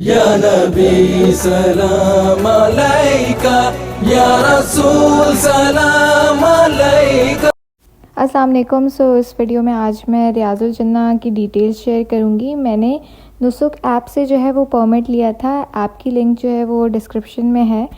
या नबी सलाम अलैका, या रसूल सलाम अलैका। अस्सलाम वालेकुम। इस वीडियो में आज मैं रियाजुल जन्ना की डिटेल्स शेयर करूंगी। मैंने नुसुक ऐप से जो है वो परमिट लिया था। ऐप की लिंक जो है वो डिस्क्रिप्शन में है।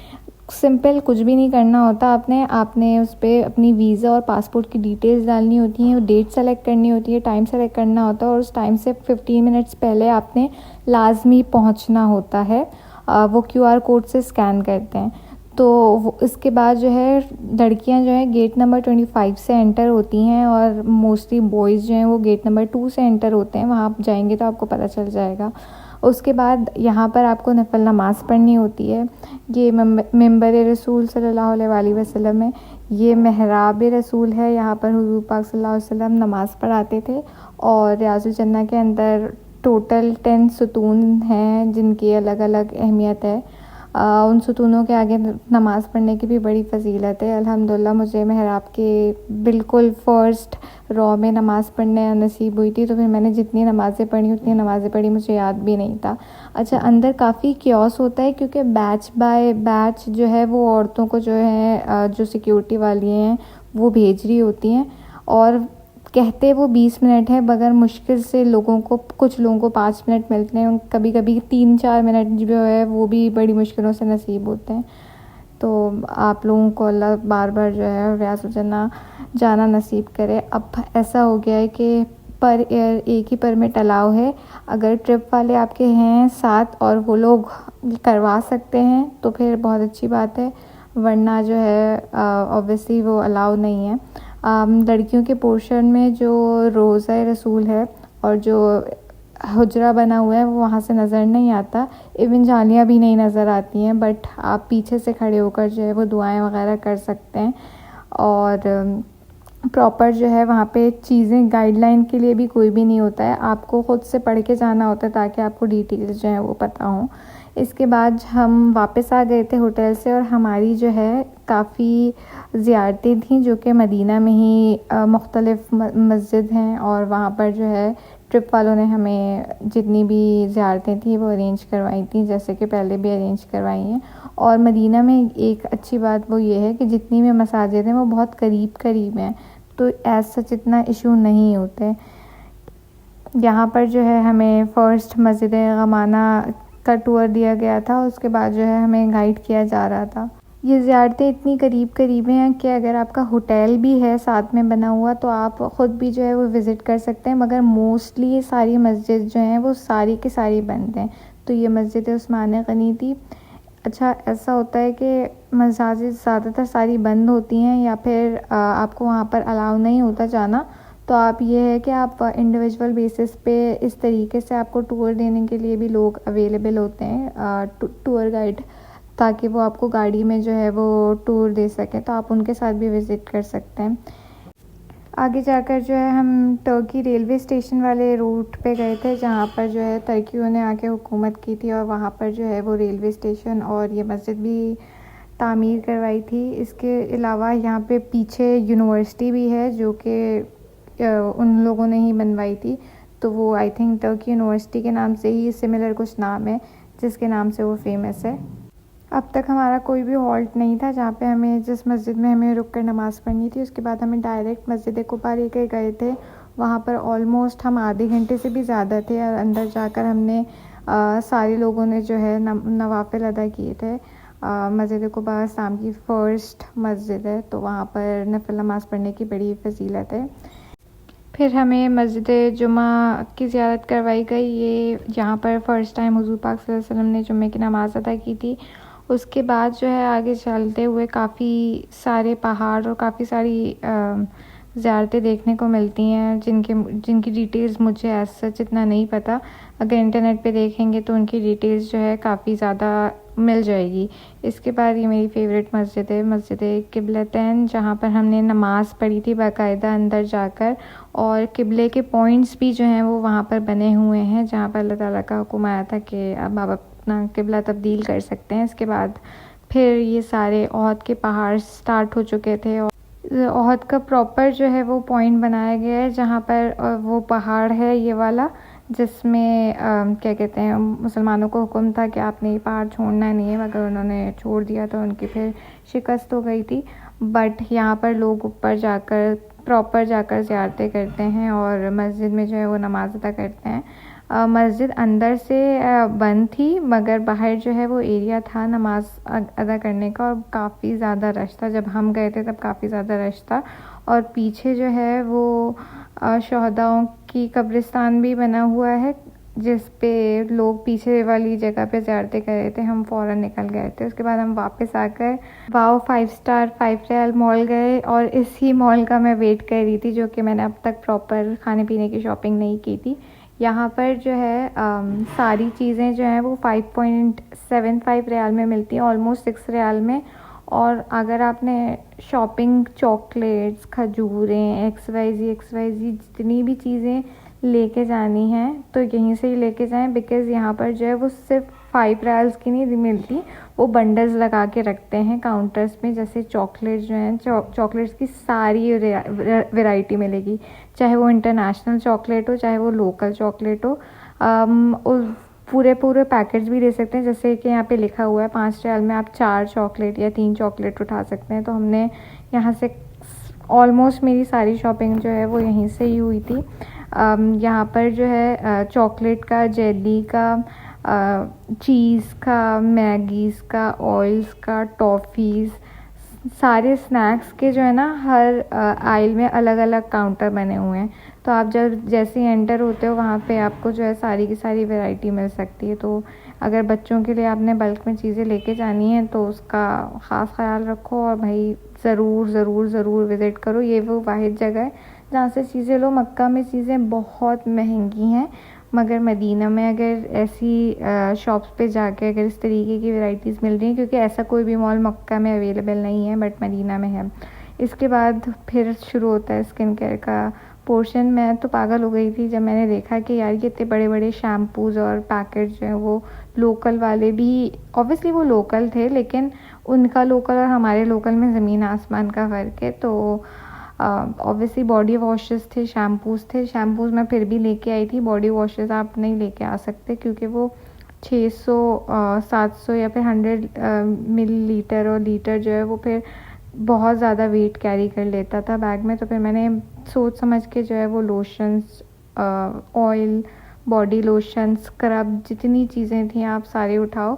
सिंपल, कुछ भी नहीं करना होता। आपने उस पर अपनी वीज़ा और पासपोर्ट की डिटेल्स डालनी होती हैं, डेट सेलेक्ट करनी होती है, टाइम सेलेक्ट करना होता है और उस टाइम से 15 मिनट्स पहले आपने लाजमी पहुंचना होता है। वो क्यूआर कोड से स्कैन करते हैं। तो इसके बाद जो है लड़कियां जो है गेट नंबर 25 से एंटर होती हैं और मोस्टली बॉयज़ जो हैं वो गेट नंबर 2 से एंटर होते हैं। वहाँ आप जाएंगे तो आपको पता चल जाएगा। उसके बाद यहाँ पर आपको नफल नमाज़ पढ़नी होती है। ये मिंबर रसूल सल्लल्लाहु अलैहि वसल्लम है। ये महराब रसूल है। यहाँ पर हुज़ूर पाक सल्लल्लाहु अलैहि वसल्लम नमाज़ पढ़ाते थे। और रियाजुल जन्ना के अंदर टोटल 10 सुतून हैं जिनकी अलग अलग अहमियत है। उन सुतूनों के आगे नमाज़ पढ़ने की भी बड़ी फ़जीलत है। अल्हम्दुलिल्लाह मुझे महराब के बिल्कुल फ़र्स्ट रॉ में नमाज़ पढ़ने नसीब हुई थी। तो फिर मैंने जितनी नमाज़ें पढ़ी उतनी नमाज़ें पढ़ी, मुझे याद भी नहीं था। अच्छा, अंदर काफ़ी क्योस होता है क्योंकि बैच बाय बैच जो है वो औरतों को जो है जो सिक्योरिटी वाली हैं वो भेज रही होती हैं। और कहते वो 20 मिनट है, मगर मुश्किल से कुछ लोगों को 5 मिनट मिलते हैं। कभी कभी 3-4 मिनट जो है वो भी बड़ी मुश्किलों से नसीब होते हैं। तो आप लोगों को अल्लाह बार बार जो है रियाजुल जन्ना जाना नसीब करे। अब ऐसा हो गया है कि पर एयर एक ही परमिट अलाउ है। अगर ट्रिप वाले आपके हैं साथ और वो लोग करवा सकते हैं तो फिर बहुत अच्छी बात है, वरना जो है ऑब्वियसली वो अलाउ नहीं है। लड़कियों के पोर्शन में जो रोज़ा रसूल है और जो हुजरा बना हुआ है वो वहाँ से नज़र नहीं आता। इवन जालियाँ भी नहीं नज़र आती हैं, बट आप पीछे से खड़े होकर जो है वो दुआएं वगैरह कर सकते हैं। और प्रॉपर जो है वहाँ पे चीज़ें गाइडलाइन के लिए भी कोई भी नहीं होता है। आपको ख़ुद से पढ़ के जाना होता है ताकि आपको डिटेल्स जो है वो पता हों। इसके बाद हम वापस आ गए थे होटल से और हमारी जो है काफ़ी ज़ियारतें थी जो कि मदीना में ही मुख्तलिफ़ मस्जिद हैं। और वहाँ पर जो है ट्रिप वालों ने हमें जितनी भी ज़ियारतें थी वो अरेंज करवाई थी, जैसे कि पहले भी अरेंज करवाई हैं। और मदीना में एक अच्छी बात वो ये है कि जितनी भी मसाजिद हैं वो बहुत करीब करीब हैं, तो एज सच इतना इशू नहीं होते। यहाँ पर जो है हमें फ़र्स्ट मस्जिद गमाना का टूर दिया गया था। उसके बाद जो है हमें गाइड किया जा रहा था। ये ज़ियारतें इतनी करीब करीब हैं कि अगर आपका होटल भी है साथ में बना हुआ तो आप ख़ुद भी जो है वो विज़िट कर सकते हैं, मगर मोस्टली ये सारी मस्जिद जो हैं वो सारी की सारी बंद हैं। तो ये मस्जिद उस्मान गनी थी। अच्छा, ऐसा होता है कि मसाजिद ज़्यादातर सारी बंद होती हैं या फिर आपको वहाँ पर अलाउ नहीं होता जाना। तो आप ये है कि आप इंडिविजुअल बेसिस पे इस तरीके से आपको टूर देने के लिए भी लोग अवेलेबल होते हैं, टूर गाइड, ताकि वो आपको गाड़ी में जो है वो टूर दे सकें। तो आप उनके साथ भी विज़िट कर सकते हैं। आगे जाकर जो है हम टर्की रेलवे स्टेशन वाले रूट पे गए थे जहाँ पर जो है तुर्कियों ने आके हुकूमत की थी और वहाँ पर जो है वो रेलवे स्टेशन और ये मस्जिद भी तामीर करवाई थी। इसके अलावा यहाँ पे पीछे यूनिवर्सिटी भी है जो कि उन लोगों ने ही बनवाई थी। तो वो आई थिंक टर्की यूनिवर्सिटी के नाम से ही सिमिलर कुछ नाम है जिसके नाम से वो फेमस है। अब तक हमारा कोई भी हॉल्ट नहीं था जहाँ पे हमें जिस मस्जिद में हमें रुक कर नमाज़ पढ़नी थी। उसके बाद हमें डायरेक्ट मस्जिद कुबा लेकर गए थे। वहाँ पर ऑलमोस्ट हम आधे घंटे से भी ज़्यादा थे और अंदर जाकर हमने सारे लोगों ने जो है नवाफिल अदा किए थे। मस्जिद कुबा इस्लाम की फ़र्स्ट मस्जिद है, तो वहाँ पर नफिल नमाज़ पढ़ने की बड़ी फजीलत है। फिर हमें मस्जिद जुमा की ज़ियारत करवाई गई। ये यहाँ पर फ़र्स्ट टाइम हुज़ूर पाक सल्लल्लाहु अलैहि वसल्लम ने जुम्मे की नमाज़ अदा की थी। उसके बाद जो है आगे चलते हुए काफ़ी सारे पहाड़ और काफ़ी सारी ज़ियारतें देखने को मिलती हैं जिनकी डिटेल्स मुझे एज सच इतना नहीं पता। अगर इंटरनेट पे देखेंगे तो उनकी डिटेल्स जो है काफ़ी ज़्यादा मिल जाएगी। इसके बाद ये मेरी फ़ेवरेट मस्जिद है, मस्जिद क़िबलतैन, जहाँ पर हमने नमाज़ पढ़ी थी बाकायदा अंदर जाकर। और क़िबले के पॉइंट्स भी जो हैं वो वहाँ पर बने हुए हैं जहाँ पर अल्लाह ताला का हुक्म आया था कि अब आप अपना क़िबला तब्दील कर सकते हैं। इसके बाद फिर ये सारे ओहद के पहाड़ स्टार्ट हो चुके थे। ओहद का प्रॉपर जो है वो पॉइंट बनाया गया है जहाँ पर वो पहाड़ है ये वाला, जिसमें क्या कहते हैं, मुसलमानों को हुक्म था कि आपने ये पहाड़ छोड़ना नहीं है, मगर उन्होंने छोड़ दिया तो उनकी फिर शिकस्त हो गई थी। बट यहाँ पर लोग ऊपर जाकर प्रॉपर जाकर ज़ियारतें करते हैं और मस्जिद में जो है वो नमाज़ अदा करते हैं। मस्जिद अंदर से बंद थी, मगर बाहर जो है वो एरिया था नमाज अदा करने का, और काफ़ी ज़्यादा रश था। जब हम गए थे तब काफ़ी ज़्यादा रश था। और पीछे जो है वो शहदाओं की कब्रिस्तान भी बना हुआ है, जिस पे लोग पीछे वाली जगह पे ज़ियारतें कर रहे थे। हम फ़ौरन निकल गए थे। उसके बाद हम वापस आकर वाओ 5 स्टार 5 रियाल मॉल गए, और इसी मॉल का मैं वेट कर रही थी, जो कि मैंने अब तक प्रॉपर खाने पीने की शॉपिंग नहीं की थी। यहाँ पर जो है सारी चीज़ें जो हैं वो 5.75 रियाल में मिलती हैं, ऑलमोस्ट 6 रियाल में। और अगर आपने शॉपिंग, चॉकलेट्स, खजूरें, XYZ जितनी भी चीज़ें लेके जानी हैं तो यहीं से ही लेके जाएं, बिकॉज़ यहाँ पर जो है वो सिर्फ 5 रियाल्स की नहीं मिलती, वो बंडल्स लगा के रखते हैं काउंटर्स में। जैसे चॉकलेट्स जो हैं, चॉकलेट्स की सारी वैरायटी मिलेगी, चाहे वो इंटरनेशनल चॉकलेट हो, चाहे वो लोकल चॉकलेट हो। पूरे पैकेट्स भी दे सकते हैं, जैसे कि यहाँ पे लिखा हुआ है 5 रियाल में आप 4 चॉकलेट या 3 चॉकलेट उठा सकते हैं। तो हमने यहाँ से ऑलमोस्ट मेरी सारी शॉपिंग जो है वो यहीं से ही हुई थी। यहाँ पर जो है चॉकलेट का, जेली का, चीज़ का, मैगीज़ का, ऑयल्स का, टॉफ़ीज़, सारे स्नैक्स के जो है ना, हर आइल में अलग अलग काउंटर बने हुए हैं। तो आप जब जैसे ही एंटर होते हो वहाँ पे आपको जो है सारी की सारी वैरायटी मिल सकती है। तो अगर बच्चों के लिए आपने बल्क में चीज़ें लेके जानी है तो उसका ख़ास ख्याल रखो, और भाई ज़रूर विज़िट करो। ये वो वाहिद जगह है जहाँ से चीज़ें लो। मक्का में चीज़ें बहुत महंगी हैं, मगर मदीना में अगर ऐसी शॉप्स पे जाके अगर इस तरीके की वैरायटीज़ मिल रही हैं, क्योंकि ऐसा कोई भी मॉल मक्का में अवेलेबल नहीं है, बट मदीना में है। इसके बाद फिर शुरू होता है स्किन केयर का पोर्शन। मैं तो पागल हो गई थी जब मैंने देखा कि यार ये इतने बड़े बड़े शैम्पूज़ और पैकेट जो हैं वो लोकल वाले भी, ऑब्वियसली वो लोकल थे, लेकिन उनका लोकल और हमारे लोकल में ज़मीन आसमान का फ़र्क है। तो ऑब्वियसली बॉडी वॉशेस थे, शैम्पूज़ मैं फिर भी लेके आई थी। बॉडी वॉशेस आप नहीं लेके आ सकते, क्योंकि वो 600 700 या फिर 100 मिलीलीटर और लीटर जो है वो फिर बहुत ज़्यादा वेट कैरी कर लेता था बैग में। तो फिर मैंने सोच समझ के जो है वो lotions, oil, body lotion, scrub, जितनी चीज़ें थी आप सारे उठाओ।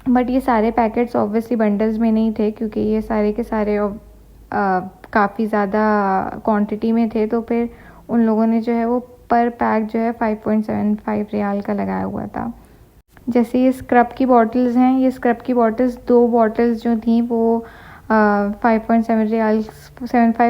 बट ये सारे पैकेट्स ऑब्वियसली बंडल्स में नहीं थे, क्योंकि ये सारे के सारे काफ़ी ज़्यादा क्वांटिटी में थे। तो फिर उन लोगों ने जो है वो पर पैक जो है 5.75 रियाल का लगाया हुआ था। जैसे ये स्क्रब की बॉटल्स हैं, ये स्क्रब की बॉटल्स 2 बॉटल्स जो थी वो 5.75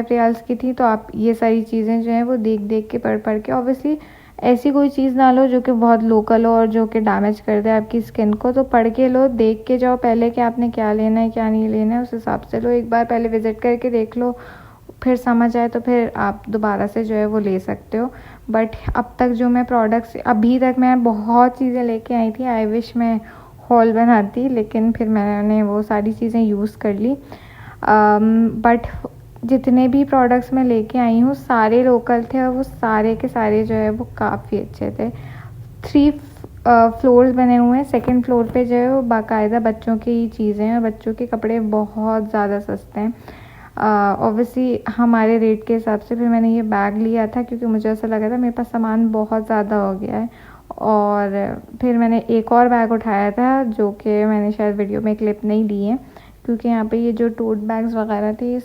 रियाल्स की थी। तो आप ये सारी चीज़ें जो हैं वो देख के पढ़ के, ऑब्वियसली ऐसी कोई चीज़ ना लो जो कि बहुत लोकल हो और जो कि डैमेज कर दे आपकी स्किन को। तो पढ़ के लो, देख के जाओ पहले कि आपने क्या लेना है क्या नहीं लेना है, उस हिसाब से लो। एक बार पहले विज़िट करके देख लो, फिर समझ आए तो फिर आप दोबारा से जो है वो ले सकते हो। बट अब तक जो मैं प्रोडक्ट्स, अभी तक मैं बहुत चीज़ें लेके आई थी। आई विश मैं हॉल बनाती, लेकिन फिर मैंने वो सारी चीज़ें यूज़ कर ली। बट जितने भी प्रोडक्ट्स मैं लेके आई हूँ सारे लोकल थे, और वो सारे के सारे जो है वो काफ़ी अच्छे थे। 3 फ्लोर्स बने हुए हैं। सेकंड फ्लोर पे जो है वो बाकायदा बच्चों की चीज़ें हैं, और बच्चों के कपड़े बहुत ज़्यादा सस्ते हैं। ऑब्वियसली हमारे रेट के हिसाब से। फिर मैंने ये बैग लिया था क्योंकि मुझे ऐसा लगा था मेरे पास सामान बहुत ज़्यादा हो गया है। और फिर मैंने एक और बैग उठाया था, जो कि मैंने शायद वीडियो में क्लिप नहीं ली है, क्योंकि यहाँ पे ये जो टोट बैग्स वगैरह थे,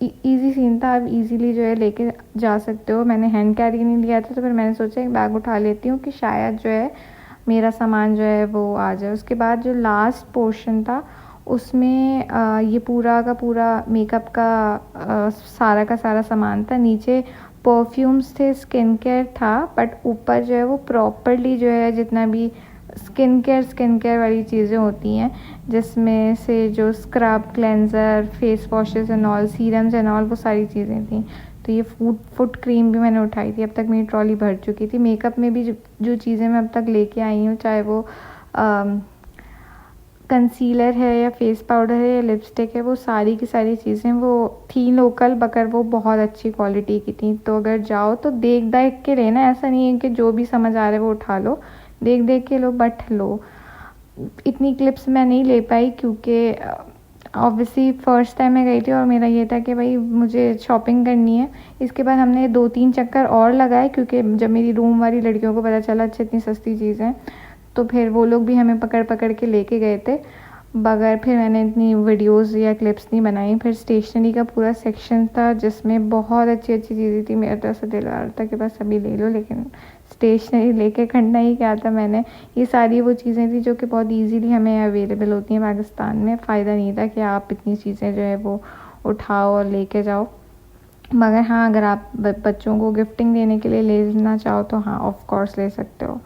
ईजी सीन था, आप इजीली जो है लेके जा सकते हो। मैंने हैंड कैरी नहीं लिया था, तो फिर मैंने सोचा एक बैग उठा लेती हूँ कि शायद जो है मेरा सामान जो है वो आ जाए। उसके बाद जो लास्ट पोर्शन था उसमें ये पूरा का पूरा मेकअप का सारा का सारा सामान था। नीचे परफ्यूम्स थे, स्किन केयर था, बट ऊपर जो है वो प्रॉपरली जो है जितना भी स्किन केयर वाली चीज़ें होती हैं, जिसमें से जो scrub, cleanser, face washes and all, serums and all, वो सारी चीज़ें थी। तो ये फुट क्रीम भी मैंने उठाई थी। अब तक मेरी ट्रॉली भर चुकी थी। मेकअप में भी जो चीज़ें मैं अब तक लेके आई हूँ, चाहे वो कंसीलर है या फेस पाउडर है या लिपस्टिक है, वो सारी की सारी चीज़ें वो थी लोकल, मगर वो बहुत अच्छी क्वालिटी की थी। तो अगर जाओ तो देख देख के लेना, ऐसा नहीं है कि जो भी समझ आ रहा है वो उठा लो, देख देख के लो, बट लो। इतनी क्लिप्स मैं नहीं ले पाई क्योंकि ऑब्वियसली फ़र्स्ट टाइम मैं गई थी और मेरा ये था कि भाई मुझे शॉपिंग करनी है। इसके बाद हमने 2-3 चक्कर और लगाए क्योंकि जब मेरी रूम वाली लड़कियों को पता चला अच्छा इतनी सस्ती चीज़ें, तो फिर वो लोग भी हमें पकड़ पकड़ के लेके गए थे। मगर फिर मैंने इतनी वीडियोस या क्लिप्स नहीं बनाई। फिर स्टेशनरी का पूरा सेक्शन था जिसमें बहुत अच्छी अच्छी चीज़ें थी। मेरा तो ऐसा दिल आ रहा था कि बस अभी ले लो, लेकिन स्टेशनरी लेके खड़ना ही क्या था मैंने। ये सारी वो चीज़ें थी जो कि बहुत इजीली हमें अवेलेबल होती हैं पाकिस्तान में। फ़ायदा नहीं था कि आप इतनी चीज़ें जो है वो उठाओ और लेके जाओ। मगर हाँ, अगर आप बच्चों को गिफ्टिंग देने के लिए लेना चाहो तो हाँ ऑफ कोर्स ले सकते हो।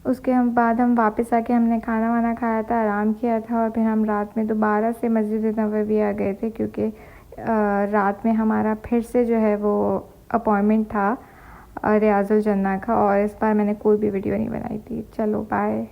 उसके बाद हम वापस आके हमने खाना वाना खाया था, आराम किया था और फिर हम रात में दोबारा से मस्जिद नबवी आ गए थे क्योंकि रात में हमारा फिर से जो है वो अपॉइंटमेंट था रियाजुल जन्ना का। और इस बार मैंने कोई भी वीडियो नहीं बनाई थी। चलो बाय।